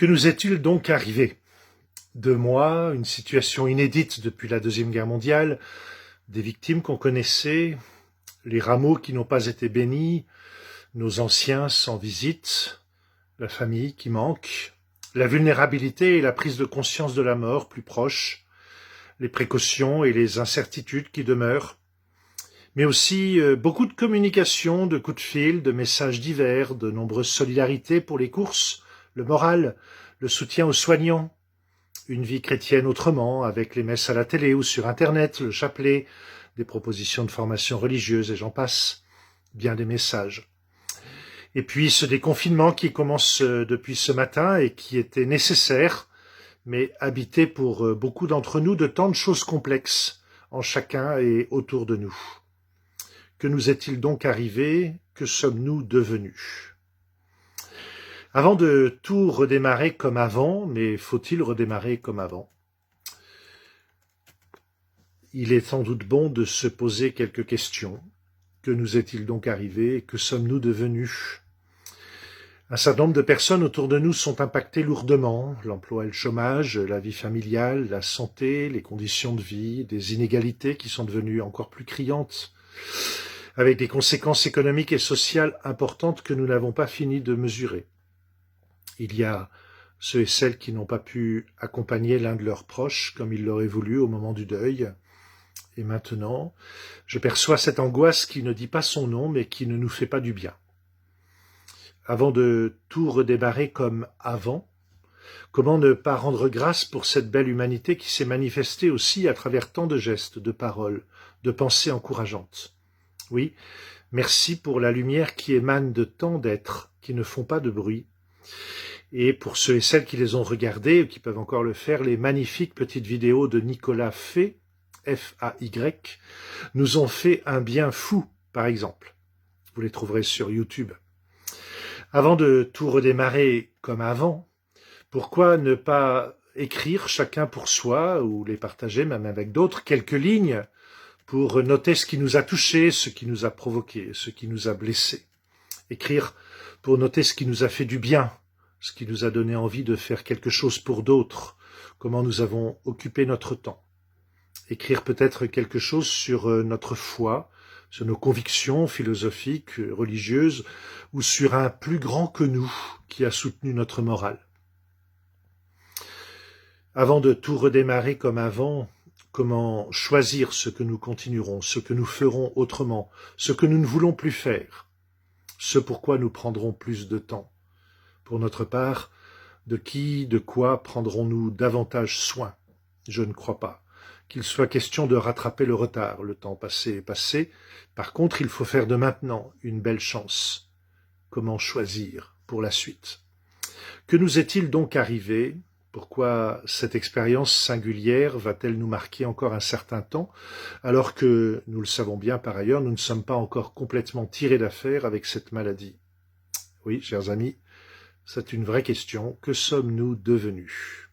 Que nous est-il donc arrivé? 2 mois, une situation inédite depuis la Deuxième Guerre mondiale, des victimes qu'on connaissait, les rameaux qui n'ont pas été bénis, nos anciens sans visite, la famille qui manque, la vulnérabilité et la prise de conscience de la mort plus proche, les précautions et les incertitudes qui demeurent, mais aussi beaucoup de communication, de coups de fil, de messages divers, de nombreuses solidarités pour les courses, le moral, le soutien aux soignants, une vie chrétienne autrement, avec les messes à la télé ou sur Internet, le chapelet, des propositions de formation religieuse et j'en passe, bien des messages. Et puis ce déconfinement qui commence depuis ce matin et qui était nécessaire, mais habité pour beaucoup d'entre nous de tant de choses complexes en chacun et autour de nous. Que nous est-il donc arrivé? Que sommes-nous devenus? Avant de tout redémarrer comme avant, mais faut-il redémarrer comme avant? Il est sans doute bon de se poser quelques questions. Que nous est-il donc arrivé? Que sommes-nous devenus? Un certain nombre de personnes autour de nous sont impactées lourdement. L'emploi et le chômage, la vie familiale, la santé, les conditions de vie, des inégalités qui sont devenues encore plus criantes, avec des conséquences économiques et sociales importantes que nous n'avons pas fini de mesurer. Il y a ceux et celles qui n'ont pas pu accompagner l'un de leurs proches comme ils l'auraient voulu au moment du deuil. Et maintenant, je perçois cette angoisse qui ne dit pas son nom, mais qui ne nous fait pas du bien. Avant de tout redémarrer comme avant, comment ne pas rendre grâce pour cette belle humanité qui s'est manifestée aussi à travers tant de gestes, de paroles, de pensées encourageantes? Oui, merci pour la lumière qui émane de tant d'êtres qui ne font pas de bruit. Et pour ceux et celles qui les ont regardés, ou qui peuvent encore le faire, les magnifiques petites vidéos de Nicolas Fay, F-A-Y, nous ont fait un bien fou, par exemple. Vous les trouverez sur YouTube. Avant de tout redémarrer comme avant, pourquoi ne pas écrire chacun pour soi, ou les partager même avec d'autres, quelques lignes pour noter ce qui nous a touchés, ce qui nous a provoqués, ce qui nous a blessés. Écrire pour noter ce qui nous a fait du bien, ce qui nous a donné envie de faire quelque chose pour d'autres, comment nous avons occupé notre temps. Écrire peut-être quelque chose sur notre foi, sur nos convictions philosophiques, religieuses, ou sur un plus grand que nous qui a soutenu notre morale. Avant de tout redémarrer comme avant, comment choisir ce que nous continuerons, ce que nous ferons autrement, ce que nous ne voulons plus faire, ce pourquoi nous prendrons plus de temps. Pour notre part, de qui, de quoi prendrons-nous davantage soin? Je ne crois pas qu'il soit question de rattraper le retard. Le temps passé est passé. Par contre, il faut faire de maintenant une belle chance. Comment choisir pour la suite? Que nous est-il donc arrivé? Pourquoi cette expérience singulière va-t-elle nous marquer encore un certain temps, alors que, nous le savons bien par ailleurs, nous ne sommes pas encore complètement tirés d'affaire avec cette maladie? Oui, chers amis, c'est une vraie question. Que sommes-nous devenus?